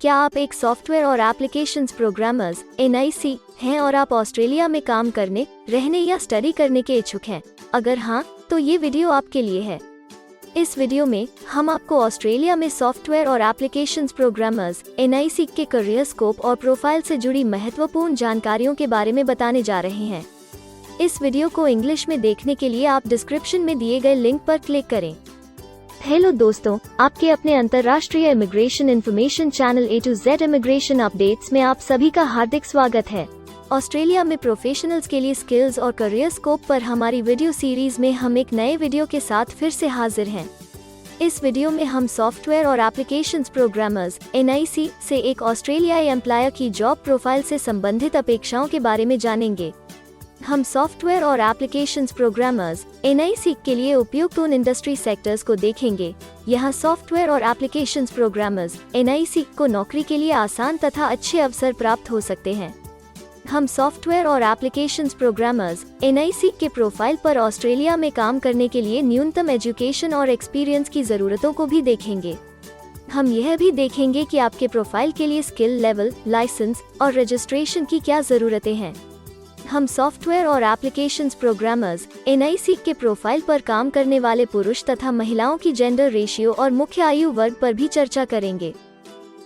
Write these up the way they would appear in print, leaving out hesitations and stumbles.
क्या आप एक सॉफ्टवेयर और एप्लीकेशंस प्रोग्रामर्स (NIC) हैं और आप ऑस्ट्रेलिया में काम करने, रहने या स्टडी करने के इच्छुक हैं? अगर हाँ, तो ये वीडियो आपके लिए है। इस वीडियो में हम आपको ऑस्ट्रेलिया में सॉफ्टवेयर और एप्लीकेशंस प्रोग्रामर्स (NIC) के करियर स्कोप और प्रोफाइल से जुड़ी महत्वपूर्ण जानकारियों के बारे में बताने जा रहे हैं। इस वीडियो को इंग्लिश में देखने के लिए आप डिस्क्रिप्शन में दिए गए लिंक पर क्लिक करें। हेलो दोस्तों, आपके अपने अंतर्राष्ट्रीय immigration information channel A to Z immigration updates में आप सभी का हार्दिक स्वागत है। ऑस्ट्रेलिया में प्रोफेशनल्स के लिए स्किल्स और करियर स्कोप पर हमारी वीडियो सीरीज में हम एक नए वीडियो के साथ फिर से हाजिर हैं। इस वीडियो में हम सॉफ्टवेयर और एप्लीकेशंस प्रोग्रामर्स (NIC) से एक ऑस्ट्रेलियाई एम्प्लॉयर की जॉब प्रोफाइल से संबंधित अपेक्षाओं के बारे में जानेंगे। हम सॉफ्टवेयर और एप्लीकेशंस प्रोग्रामर्स (NIC) के लिए उपयुक्त उन इंडस्ट्री सेक्टर्स को देखेंगे। यहाँ सॉफ्टवेयर और एप्लीकेशंस प्रोग्रामर्स (NIC) को नौकरी के लिए आसान तथा अच्छे अवसर प्राप्त हो सकते हैं। हम सॉफ्टवेयर और एप्लीकेशंस प्रोग्रामर्स (NIC) के प्रोफाइल पर ऑस्ट्रेलिया में काम करने के लिए न्यूनतम एजुकेशन और एक्सपीरियंस की जरूरतों को भी देखेंगे। हम यह भी देखेंगे कि आपके प्रोफाइल के लिए स्किल लेवल, लाइसेंस और रजिस्ट्रेशन की क्या जरूरतें हैं। हम सॉफ्टवेयर और एप्लीकेशंस प्रोग्रामर्स (NIC) के प्रोफाइल पर काम करने वाले पुरुष तथा महिलाओं की जेंडर रेशियो और मुख्य आयु वर्ग पर भी चर्चा करेंगे।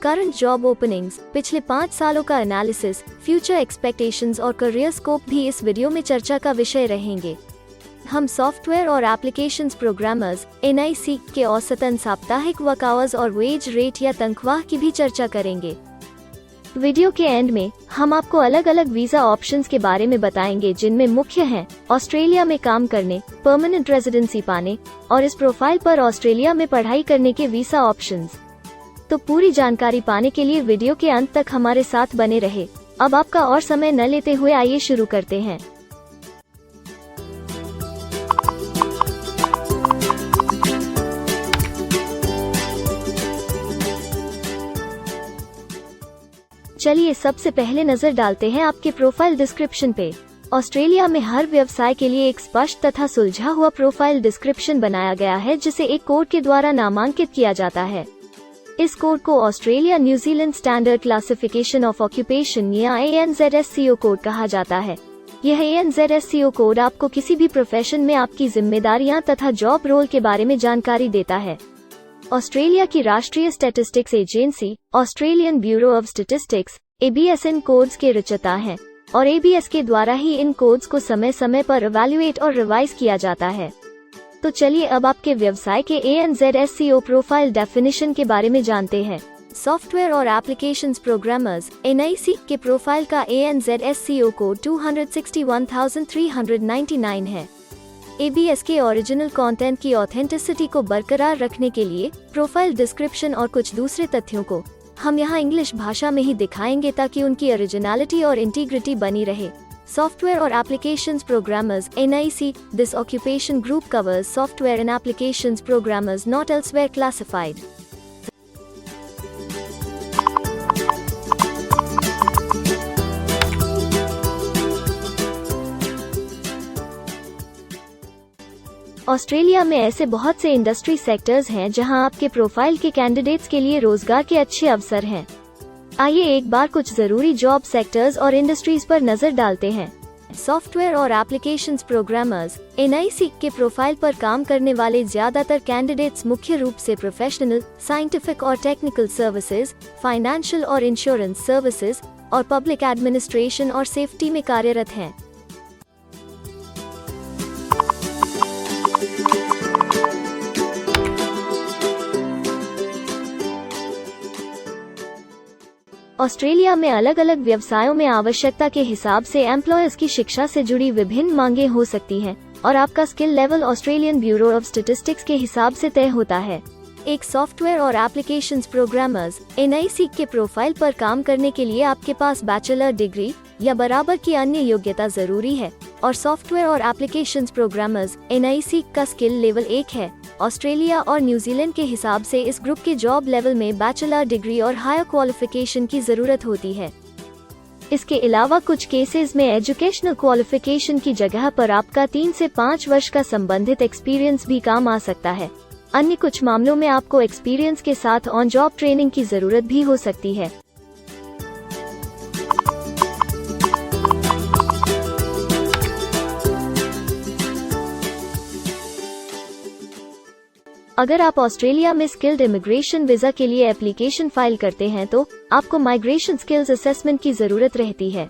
करंट जॉब ओपनिंग्स, पिछले 5 सालों का एनालिसिस, फ्यूचर एक्सपेक्टेशंस और करियर स्कोप भी इस वीडियो में चर्चा का विषय रहेंगे। हम सॉफ्टवेयर और एप्लीकेशंस प्रोग्रामर्स (NIC) के औसतन साप्ताहिक वर्क आवर्स और वेज रेट या तनख्वाह की भी चर्चा करेंगे। वीडियो के एंड में हम आपको अलग अलग वीजा ऑप्शंस के बारे में बताएंगे, जिनमें मुख्य हैं ऑस्ट्रेलिया में काम करने, परमानेंट रेजिडेंसी पाने और इस प्रोफाइल पर ऑस्ट्रेलिया में पढ़ाई करने के वीजा ऑप्शंस। तो पूरी जानकारी पाने के लिए वीडियो के अंत तक हमारे साथ बने रहे। अब आपका और समय न लेते हुए आइए शुरू करते हैं। चलिए सबसे पहले नजर डालते हैं आपके प्रोफाइल डिस्क्रिप्शन पे। ऑस्ट्रेलिया में हर व्यवसाय के लिए एक स्पष्ट तथा सुलझा हुआ प्रोफाइल डिस्क्रिप्शन बनाया गया है, जिसे एक कोड के द्वारा नामांकित किया जाता है। इस कोड को Australia New Zealand standard classification of occupation या ANZSCO कोड कहा जाता है। यह ANZSCO कोड आपको किसी भी प्रोफेशन में आपकी जिम्मेदारियां तथा जॉब रोल के बारे में जानकारी देता है। ऑस्ट्रेलिया की राष्ट्रीय statistics agency Australian bureau of statistics ABS in codes के रचयिता हैं और ABS के द्वारा ही इन कोड्स को समय समय पर इवैल्यूएट और रिवाइज किया जाता है। तो चलिए अब आपके व्यवसाय के ANZSCO प्रोफाइल डेफिनेशन के बारे में जानते हैं। सॉफ्टवेयर और एप्लीकेशंस प्रोग्रामर्स (NIC) के प्रोफाइल का ANZSCO कोड 261,399 है। ABS के ओरिजिनल कंटेंट की ऑथेंटिसिटी को बरकरार रखने के लिए प्रोफाइल डिस्क्रिप्शन और कुछ दूसरे तथ्यों को हम यहाँ इंग्लिश भाषा में ही दिखाएंगे, ताकि उनकी ओरिजिनलिटी और इंटीग्रिटी बनी रहे। सॉफ्टवेयर और applications programmers (NIC) this occupation group covers software and applications programmers not elsewhere classified. Australia में ऐसे बहुत से इंडस्ट्री सेक्टर्स हैं जहां आपके प्रोफाइल के कैंडिडेट्स के लिए रोजगार के अच्छे अवसर हैं। आइए एक बार कुछ जरूरी जॉब सेक्टर्स और इंडस्ट्रीज पर नजर डालते हैं। सॉफ्टवेयर और एप्लीकेशंस प्रोग्रामर्स (NIC) के प्रोफाइल पर काम करने वाले ज्यादातर कैंडिडेट्स मुख्य रूप से प्रोफेशनल, साइंटिफिक और टेक्निकल सर्विसेज, फाइनेंशियल और इंश्योरेंस सर्विसेज और पब्लिक एडमिनिस्ट्रेशन और सेफ्टी में कार्यरत हैं। ऑस्ट्रेलिया में अलग अलग व्यवसायों में आवश्यकता के हिसाब से एम्प्लॉयर्स की शिक्षा से जुड़ी विभिन्न मांगें हो सकती हैं और आपका skill level Australian bureau of statistics के हिसाब से तय होता है। एक सॉफ्टवेयर और एप्लीकेशंस प्रोग्रामर्स (NIC) के प्रोफाइल पर काम करने के लिए आपके पास बैचलर डिग्री या बराबर की अन्य योग्यता जरूरी है और सॉफ्टवेयर और एप्लीकेशंस प्रोग्रामर्स (NIC) का स्किल लेवल 1 है। ऑस्ट्रेलिया और न्यूजीलैंड के हिसाब से इस ग्रुप के जॉब लेवल में बैचलर डिग्री और हायर क्वालिफिकेशन की जरूरत होती है। इसके अलावा कुछ केसेस में एजुकेशनल क्वालिफिकेशन की जगह पर आपका 3 से 5 वर्ष का संबंधित एक्सपीरियंस भी काम आ सकता है। अन्य कुछ मामलों में आपको एक्सपीरियंस के साथ ऑन जॉब ट्रेनिंग की जरूरत भी हो सकती है। अगर आप ऑस्ट्रेलिया में स्किल्ड इमिग्रेशन वीजा के लिए एप्लीकेशन फाइल करते हैं तो आपको माइग्रेशन स्किल्स असेसमेंट की जरूरत रहती है,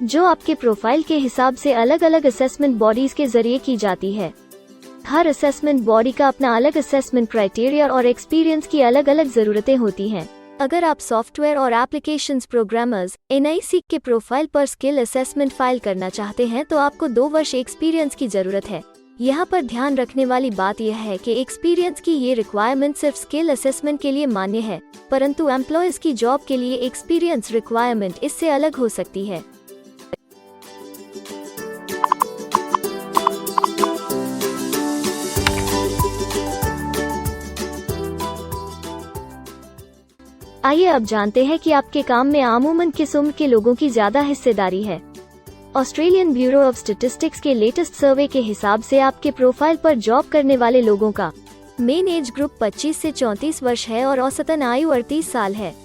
जो आपके प्रोफाइल के हिसाब से अलग अलग असेसमेंट बॉडीज के जरिए की जाती है। हर असेसमेंट बॉडी का अपना अलग असेसमेंट क्राइटेरिया और एक्सपीरियंस की अलग अलग जरूरतें होती हैं। अगर आप सॉफ्टवेयर और एप्लीकेशंस प्रोग्रामर्स NIC के प्रोफाइल पर स्किल असेसमेंट फाइल करना चाहते हैं तो आपको 2 वर्ष एक्सपीरियंस की जरूरत है। यहाँ पर ध्यान रखने वाली बात यह है कि एक्सपीरियंस की ये रिक्वायरमेंट सिर्फ स्किल असेसमेंट के लिए मान्य है, परंतु एम्प्लॉयज की जॉब के लिए एक्सपीरियंस रिक्वायरमेंट इससे अलग हो सकती है। आइए अब जानते हैं कि आपके काम में आमूमन किस उम्र के लोगों की ज्यादा हिस्सेदारी है। ऑस्ट्रेलियन ब्यूरो ऑफ स्टैटिस्टिक्स के लेटेस्ट सर्वे के हिसाब से आपके प्रोफाइल पर जॉब करने वाले लोगों का मेन एज ग्रुप 25 से 34 वर्ष है और औसतन आयु 38 साल है।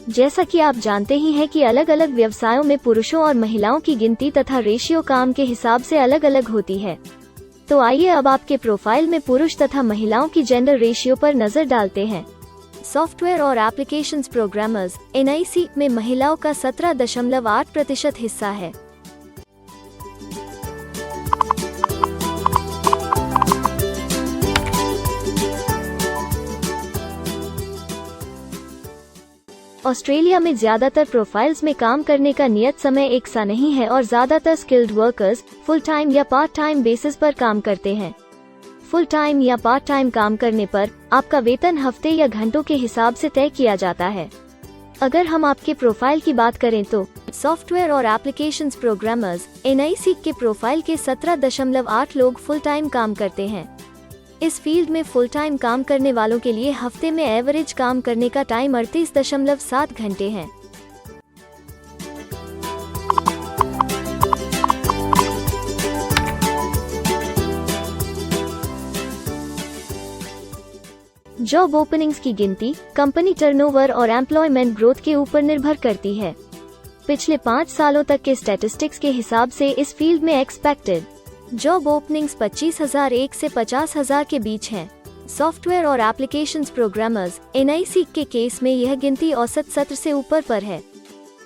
जैसा कि आप जानते ही हैं कि अलग अलग व्यवसायों में पुरुषों और महिलाओं की गिनती तथा रेशियो काम के हिसाब से अलग अलग होती है। तो आइए अब आपके प्रोफाइल में पुरुष तथा महिलाओं की जेंडर रेशियो पर नजर डालते हैं। सॉफ्टवेयर और एप्लीकेशंस प्रोग्रामर्स NIC में महिलाओं का 17.8% हिस्सा है। ऑस्ट्रेलिया में ज्यादातर प्रोफाइल्स में काम करने का नियत समय एक सा नहीं है और ज्यादातर स्किल्ड वर्कर्स फुल टाइम या पार्ट टाइम बेसिस पर काम करते हैं। फुल टाइम या पार्ट टाइम काम करने पर आपका वेतन हफ्ते या घंटों के हिसाब से तय किया जाता है। अगर हम आपके प्रोफाइल की बात करें तो सॉफ्टवेयर और एप्लीकेशंस प्रोग्रामर्स NIC के प्रोफाइल के 17.8 लोग फुल टाइम काम करते हैं। इस फील्ड में फुल टाइम काम करने वालों के लिए हफ्ते में एवरेज काम करने का टाइम 38.7 घंटे है। जॉब ओपनिंग्स की गिनती कंपनी टर्नओवर और एम्प्लॉयमेंट ग्रोथ के ऊपर निर्भर करती है। पिछले 5 सालों तक के स्टैटिस्टिक्स के हिसाब से इस फील्ड में एक्सपेक्टेड जॉब ओपनिंग्स 25,001 से 50,000 के बीच हैं। सॉफ्टवेयर और एप्लीकेशंस प्रोग्रामर्स NIC के केस में यह गिनती औसत सत्र से ऊपर पर है।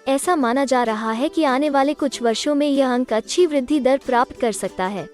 ऐसा माना जा रहा है कि आने वाले कुछ वर्षों में यह अंक अच्छी वृद्धि दर प्राप्त कर सकता है।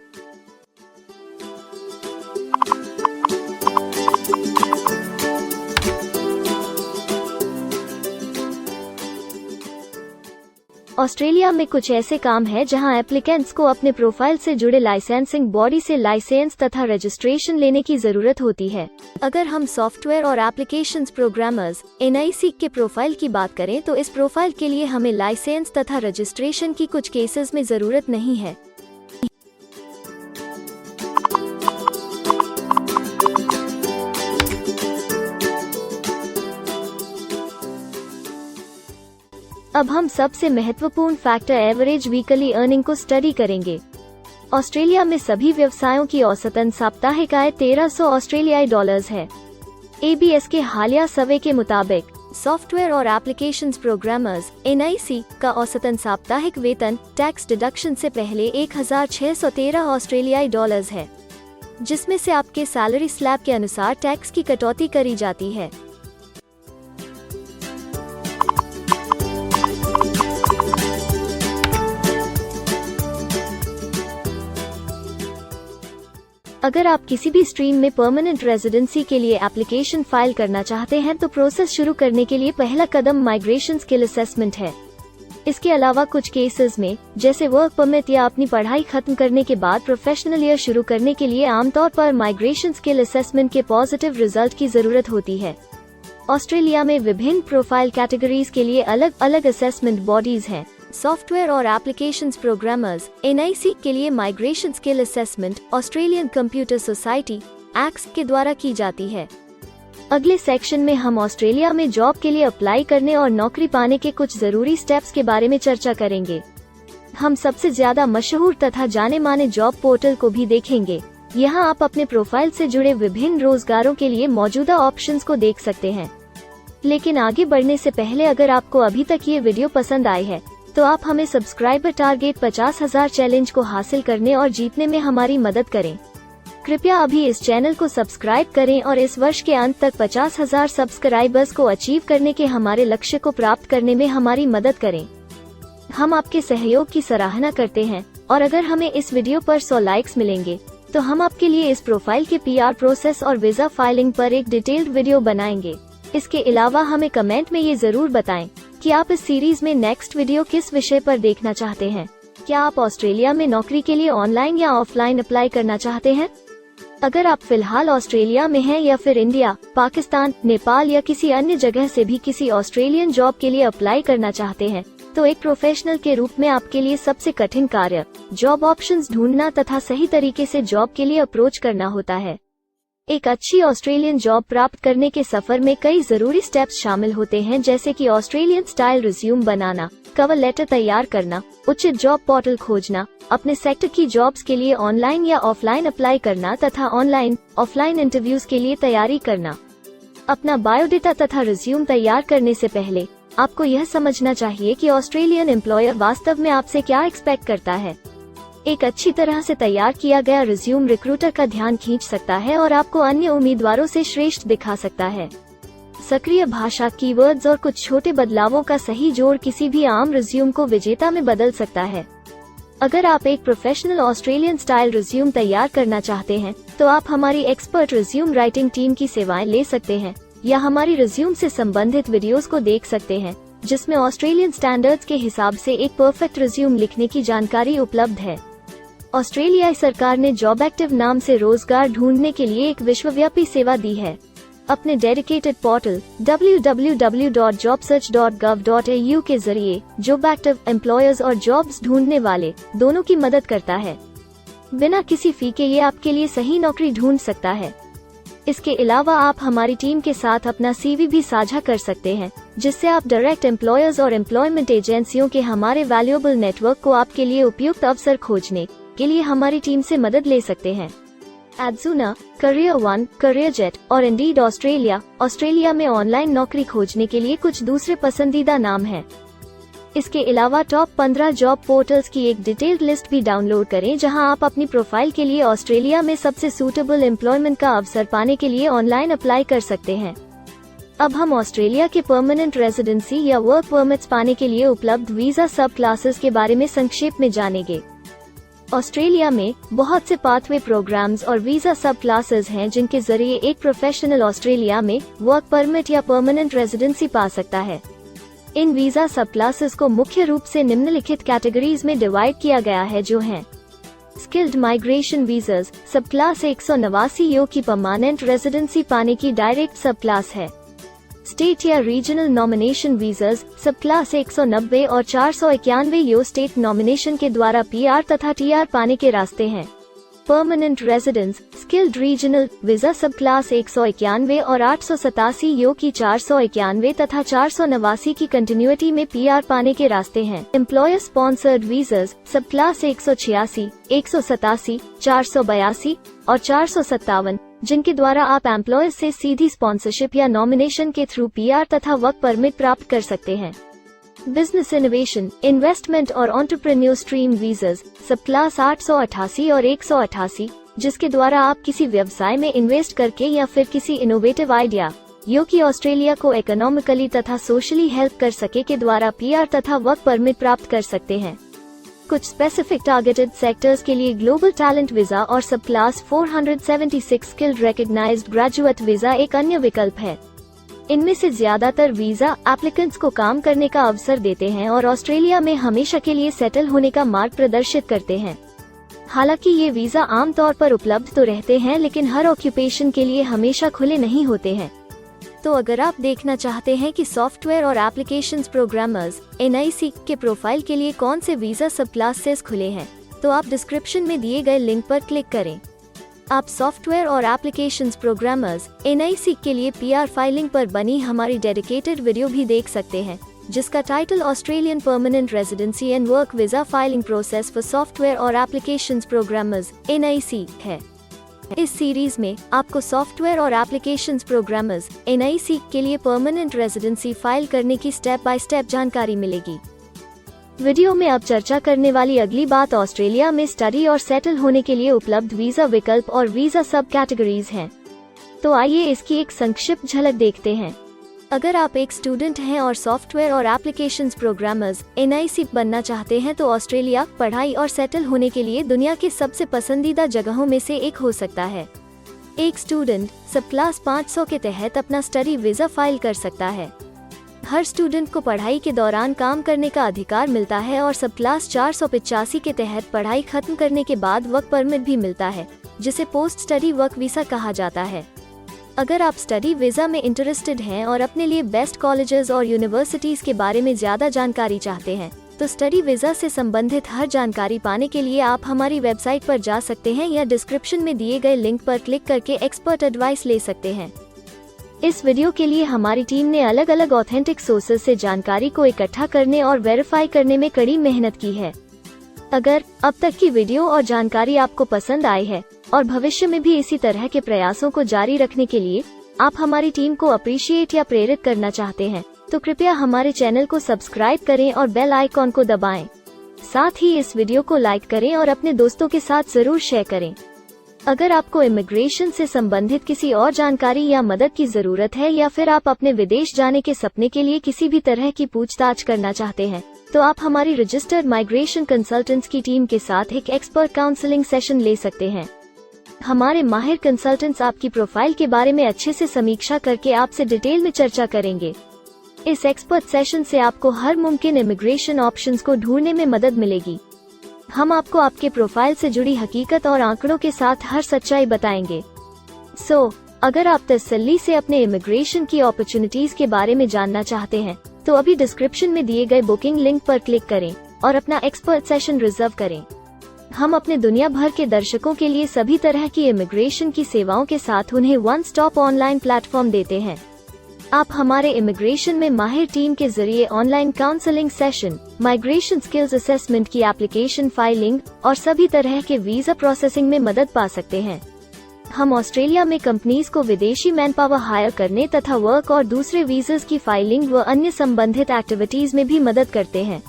ऑस्ट्रेलिया में कुछ ऐसे काम हैं जहां एप्लीकेंट्स को अपने प्रोफाइल से जुड़े लाइसेंसिंग बॉडी से लाइसेंस तथा रजिस्ट्रेशन लेने की जरूरत होती है। अगर हम सॉफ्टवेयर और एप्लीकेशंस प्रोग्रामर्स NIC के प्रोफाइल की बात करें तो इस प्रोफाइल के लिए हमें लाइसेंस तथा रजिस्ट्रेशन की कुछ केसेस में जरूरत नहीं है। अब हम सबसे महत्वपूर्ण फैक्टर एवरेज वीकली अर्निंग को स्टडी करेंगे। ऑस्ट्रेलिया में सभी व्यवसायों की औसतन साप्ताहिक आय 1300 ऑस्ट्रेलियाई डॉलर्स है। ABS के हालिया सर्वे के मुताबिक सॉफ्टवेयर और एप्लीकेशंस प्रोग्रामर्स NIC का औसतन साप्ताहिक वेतन टैक्स डिडक्शन से पहले 1613 ऑस्ट्रेलियाई डॉलर्स है, जिसमें से आपके सैलरी स्लैब के अनुसार टैक्स की कटौती करी जाती है। अगर आप किसी भी स्ट्रीम में परमानेंट रेजिडेंसी के लिए एप्लीकेशन फाइल करना चाहते हैं तो प्रोसेस शुरू करने के लिए पहला कदम माइग्रेशन स्किल असेसमेंट है। इसके अलावा कुछ केसेस में जैसे वर्क परमिट या अपनी पढ़ाई खत्म करने के बाद प्रोफेशनल ईयर शुरू करने के लिए आमतौर पर माइग्रेशन स्किल असेसमेंट के पॉजिटिव रिजल्ट की जरूरत होती है। ऑस्ट्रेलिया में विभिन्न प्रोफाइल कैटेगरीज के लिए अलग अलग असेसमेंट बॉडीज हैं। सॉफ्टवेयर और एप्लीकेशंस प्रोग्रामर्स NIC के लिए migration skill assessment Australian computer society ACS के द्वारा की जाती है। अगले सेक्शन में हम ऑस्ट्रेलिया में जॉब के लिए अप्लाई करने और नौकरी पाने के कुछ जरूरी स्टेप्स के बारे में चर्चा करेंगे। हम सबसे ज्यादा मशहूर तथा जाने माने जॉब पोर्टल को भी देखेंगे। यहाँ आप अपने प्रोफाइल से जुड़े विभिन्न रोजगारों के लिए मौजूदा ऑप्शंस को देख सकते हैं। लेकिन आगे बढ़ने से पहले अगर आपको अभी तक ये वीडियो पसंद आई है तो आप हमें सब्सक्राइबर टारगेट 50,000 चैलेंज को हासिल करने और जीतने में हमारी मदद करें। कृपया अभी इस चैनल को सब्सक्राइब करें और इस वर्ष के अंत तक 50,000 सब्सक्राइबर्स को अचीव करने के हमारे लक्ष्य को प्राप्त करने में हमारी मदद करें। हम आपके सहयोग की सराहना करते हैं और अगर हमें इस वीडियो पर 100 लाइक्स मिलेंगे तो हम आपके लिए इस प्रोफाइल के PR प्रोसेस और वीजा फाइलिंग पर एक डिटेल्ड वीडियो बनाएंगे। इसके अलावा हमें कमेंट में ये जरूर बताएं कि आप इस सीरीज में नेक्स्ट वीडियो किस विषय पर देखना चाहते हैं। क्या आप ऑस्ट्रेलिया में नौकरी के लिए ऑनलाइन या ऑफलाइन अप्लाई करना चाहते हैं? अगर आप फिलहाल ऑस्ट्रेलिया में हैं या फिर इंडिया, पाकिस्तान, नेपाल या किसी अन्य जगह से भी किसी ऑस्ट्रेलियन जॉब के लिए अप्लाई करना चाहते हैं तो एक प्रोफेशनल के रूप में आपके लिए सबसे कठिन कार्य जॉब ऑप्शंस ढूंढना तथा सही तरीके से जॉब के लिए अप्रोच करना होता है। एक अच्छी ऑस्ट्रेलियन जॉब प्राप्त करने के सफर में कई जरूरी स्टेप्स शामिल होते हैं, जैसे कि ऑस्ट्रेलियन स्टाइल रिज्यूम बनाना, कवर लेटर तैयार करना, उचित जॉब पोर्टल खोजना, अपने सेक्टर की जॉब्स के लिए ऑनलाइन या ऑफलाइन अप्लाई करना तथा ऑनलाइन ऑफलाइन इंटरव्यूज के लिए तैयारी करना। अपना बायोडेटा तथा रिज्यूम तैयार करने से पहले आपको यह समझना चाहिए कि ऑस्ट्रेलियन एम्प्लॉयर वास्तव में आपसे क्या एक्सपेक्ट करता है। एक अच्छी तरह से तैयार किया गया रिज्यूम रिक्रूटर का ध्यान खींच सकता है और आपको अन्य उम्मीदवारों से श्रेष्ठ दिखा सकता है। सक्रिय भाषा, कीवर्ड्स और कुछ छोटे बदलावों का सही जोड़ किसी भी आम रिज्यूम को विजेता में बदल सकता है। अगर आप एक प्रोफेशनल ऑस्ट्रेलियन स्टाइल रिज्यूम तैयार करना चाहते हैं तो आप हमारी एक्सपर्ट रिज्यूम राइटिंग टीम की सेवाएं ले सकते हैं या हमारी रिज्यूम से संबंधित वीडियोस को देख सकते हैं, जिसमें ऑस्ट्रेलियन स्टैंडर्ड्स के हिसाब से एक परफेक्ट रिज्यूम लिखने की जानकारी उपलब्ध है। ऑस्ट्रेलियाई सरकार ने जॉब एक्टिव नाम से रोजगार ढूंढने के लिए एक विश्वव्यापी सेवा दी है। अपने डेडिकेटेड पोर्टल www.jobsearch.gov.au के जरिए जॉब एक्टिव एम्प्लॉयर्स और जॉब्स ढूंढने वाले दोनों की मदद करता है। बिना किसी फी के ये आपके लिए सही नौकरी ढूंढ सकता है। इसके अलावा आप हमारी टीम के साथ अपना CV भी साझा कर सकते हैं, जिससे आप डायरेक्ट एम्प्लॉयर्स और एम्प्लॉयमेंट एजेंसियों के हमारे वैल्यूएबल नेटवर्क को आपके लिए उपयुक्त अवसर खोजने के लिए हमारी टीम से मदद ले सकते हैं। एडजूना, करियर वन, करियर जेट और इंडीड ऑस्ट्रेलिया में ऑनलाइन नौकरी खोजने के लिए कुछ दूसरे पसंदीदा नाम हैं। इसके अलावा टॉप 15 जॉब पोर्टल्स की एक डिटेल्ड लिस्ट भी डाउनलोड करें, जहां आप अपनी प्रोफाइल के लिए ऑस्ट्रेलिया में सबसे सूटेबल एम्प्लॉयमेंट का अवसर पाने के लिए ऑनलाइन अप्लाई कर सकते हैं। अब हम ऑस्ट्रेलिया के परमानेंट रेजिडेंसी या वर्क परमिट्स पाने के लिए उपलब्ध वीजा सब क्लासेस के बारे में संक्षेप में जानेंगे। ऑस्ट्रेलिया में बहुत से पाथवे प्रोग्राम्स और वीजा सब क्लासेस हैं, जिनके जरिए एक प्रोफेशनल ऑस्ट्रेलिया में वर्क परमिट या परमानेंट रेजिडेंसी पा सकता है। इन वीजा सब क्लासेस को मुख्य रूप से निम्नलिखित कैटेगरीज में डिवाइड किया गया है, जो हैं स्किल्ड माइग्रेशन वीजास सब क्लास 189 की परमानेंट रेजिडेंसी पाने की डायरेक्ट सब क्लास है। स्टेट या रीजनल नॉमिनेशन वीजास सब क्लास 190 और 491 स्टेट नॉमिनेशन के द्वारा PR तथा TR पाने के रास्ते हैं। Permanent residence skilled regional visa सब क्लास 191 और 887 की 491 तथा 489 की कंटिन्यूटी में PR पाने के रास्ते हैं। एम्प्लॉयर स्पॉन्सर्ड वीजास सब क्लास 186, 187, 482 और 457, जिनके द्वारा आप एम्प्लॉयर से सीधी स्पॉन्सरशिप या नॉमिनेशन के थ्रू PR तथा वर्क परमिट प्राप्त कर सकते हैं। बिजनेस इनोवेशन, इन्वेस्टमेंट और एंटरप्रेन्योर स्ट्रीम वीजास सब क्लास 888 और 188, जिसके द्वारा आप किसी व्यवसाय में इन्वेस्ट करके या फिर किसी इनोवेटिव आइडिया जो कि ऑस्ट्रेलिया को इकोनॉमिकली तथा सोशली हेल्प कर सके के द्वारा PR तथा वर्क परमिट प्राप्त कर सकते हैं। कुछ स्पेसिफिक टारगेटेड सेक्टर्स के लिए ग्लोबल टैलेंट वीजा और subclass 476 skilled recognised graduate visa एक अन्य विकल्प है। इनमें से ज्यादातर वीजा एप्लीकेंट्स को काम करने का अवसर देते हैं और ऑस्ट्रेलिया में हमेशा के लिए सेटल होने का मार्ग प्रदर्शित करते हैं। हालांकि ये वीजा आमतौर पर उपलब्ध तो रहते हैं, लेकिन हर ऑक्यूपेशन के लिए हमेशा खुले नहीं होते हैं। तो अगर आप देखना चाहते हैं कि सॉफ्टवेयर और एप्लीकेशंस प्रोग्रामर्स NIC के प्रोफाइल के लिए कौन से वीजा सब क्लासेस खुले हैं, तो आप डिस्क्रिप्शन में दिए गए लिंक पर क्लिक करें। आप सॉफ्टवेयर और एप्लीकेशंस प्रोग्रामर्स NIC के लिए PR फाइलिंग पर बनी हमारी डेडिकेटेड वीडियो भी देख सकते हैं, जिसका title Australian permanent residency and work visa filing process for software और एप्लीकेशंस प्रोग्रामर्स NIC है। इस सीरीज में आपको सॉफ्टवेयर और एप्लीकेशंस प्रोग्रामर्स NIC के लिए परमानेंट रेजिडेंसी फाइल करने की स्टेप बाय स्टेप जानकारी मिलेगी। वीडियो में अब चर्चा करने वाली अगली बात ऑस्ट्रेलिया में स्टडी और सेटल होने के लिए उपलब्ध वीजा विकल्प और वीजा सब कैटेगरीज हैं। तो आइए इसकी एक संक्षिप्त झलक देखते हैं। अगर आप एक स्टूडेंट हैं और सॉफ्टवेयर और एप्लीकेशंस प्रोग्रामर्स NIC बनना चाहते हैं तो ऑस्ट्रेलिया पढ़ाई और सेटल होने के लिए दुनिया के सबसे पसंदीदा जगहों में से एक हो सकता है। एक स्टूडेंट सब क्लास 500 के तहत अपना स्टडी वीजा फाइल कर सकता है। हर स्टूडेंट को पढ़ाई के दौरान काम करने का अधिकार मिलता है और सब क्लास 485 के तहत पढ़ाई खत्म करने के बाद वर्क परमिट भी मिलता है, जिसे पोस्ट स्टडी वर्क वीसा कहा जाता है। अगर आप स्टडी वीजा में इंटरेस्टेड हैं और अपने लिए बेस्ट कॉलेजेस और यूनिवर्सिटीज के बारे में ज्यादा जानकारी चाहते हैं, तो स्टडी वीजा से संबंधित हर जानकारी पाने के लिए आप हमारी वेबसाइट पर जा सकते हैं या डिस्क्रिप्शन में दिए गए लिंक पर क्लिक करके एक्सपर्ट एडवाइस ले सकते हैं। इस वीडियो के लिए हमारी टीम ने अलग अलग ऑथेंटिक सोर्सेज से जानकारी को इकट्ठा करने और वेरीफाई करने में कड़ी मेहनत की है। अगर अब तक की वीडियो और जानकारी आपको पसंद आई है और भविष्य में भी इसी तरह के प्रयासों को जारी रखने के लिए आप हमारी टीम को अप्रिशिएट या प्रेरित करना चाहते हैं, तो कृपया हमारे चैनल को सब्सक्राइब करें और बेल आइकॉन को दबाएं। साथ ही इस वीडियो को लाइक करें और अपने दोस्तों के साथ जरूर शेयर करें। अगर आपको इमिग्रेशन से संबंधित किसी और जानकारी या मदद की जरूरत है या फिर आप अपने विदेश जाने के सपने के लिए किसी भी तरह की पूछताछ करना चाहते हैं, तो आप हमारी रजिस्टर्ड माइग्रेशन कंसल्टेंट्स की टीम के साथ एक एक्सपर्ट काउंसलिंग सेशन ले सकते हैं। हमारे माहिर कंसल्टेंट्स आपकी प्रोफाइल के बारे में अच्छे से समीक्षा करके आपसे डिटेल में चर्चा करेंगे। इस एक्सपर्ट सेशन से आपको हर मुमकिन इमिग्रेशन ऑप्शंस को ढूंढने में मदद मिलेगी। हम आपको आपके प्रोफाइल से जुड़ी हकीकत और आंकड़ों के साथ हर सच्चाई बताएंगे। अगर आप तसल्ली से अपने इमिग्रेशन की अपॉर्चुनिटीज के बारे में जानना चाहते हैं, तो अभी डिस्क्रिप्शन में दिए गए बुकिंग लिंक पर क्लिक करें और अपना एक्सपर्ट सेशन रिजर्व करें। हम अपने दुनिया भर के दर्शकों के लिए सभी तरह की इमिग्रेशन की सेवाओं के साथ उन्हें वन स्टॉप ऑनलाइन प्लेटफॉर्म देते हैं। आप हमारे इमिग्रेशन में माहिर टीम के जरिए online counselling session, migration skills assessment की एप्लीकेशन फाइलिंग और सभी तरह के वीजा प्रोसेसिंग में मदद पा सकते हैं। हम ऑस्ट्रेलिया में कंपनीज को विदेशी मैन पावर हायर करने तथा वर्क और दूसरे वीजास की फाइलिंग व अन्य संबंधित एक्टिविटीज में भी मदद करते हैं।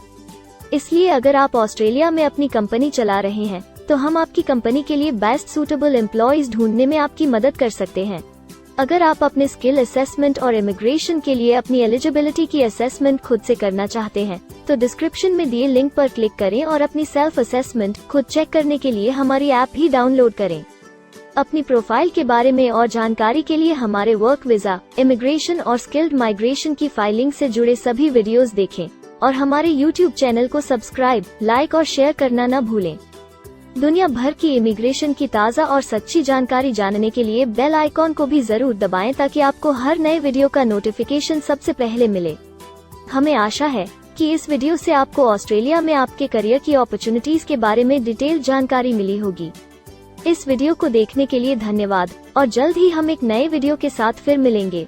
इसलिए अगर आप ऑस्ट्रेलिया में अपनी कंपनी चला रहे हैं, तो हम आपकी कंपनी के लिए बेस्ट सूटेबल एम्प्लॉयज ढूंढने में आपकी मदद कर सकते हैं। अगर आप अपने स्किल असेसमेंट और इमिग्रेशन के लिए अपनी एलिजिबिलिटी की असेसमेंट खुद से करना चाहते हैं, तो डिस्क्रिप्शन में दिए लिंक पर क्लिक करें और अपनी सेल्फ असेसमेंट खुद चेक करने के लिए हमारी ऐप भी डाउनलोड करें। अपनी प्रोफाइल के बारे में और जानकारी के लिए हमारे वर्क वीजा, इमिग्रेशन और स्किल्ड माइग्रेशन की फाइलिंग से जुड़े सभी वीडियोस देखें और हमारे YouTube चैनल को सब्सक्राइब, लाइक और शेयर करना न भूलें। दुनिया भर की इमिग्रेशन की ताज़ा और सच्ची जानकारी जानने के लिए बेल आइकॉन को भी जरूर दबाएं ताकि आपको हर नए वीडियो का नोटिफिकेशन सबसे पहले मिले। हमें आशा है कि इस वीडियो से आपको ऑस्ट्रेलिया में आपके करियर की अपॉर्चुनिटीज के बारे में डिटेल जानकारी मिली होगी। इस वीडियो को देखने के लिए धन्यवाद और जल्द ही हम एक नए वीडियो के साथ फिर मिलेंगे।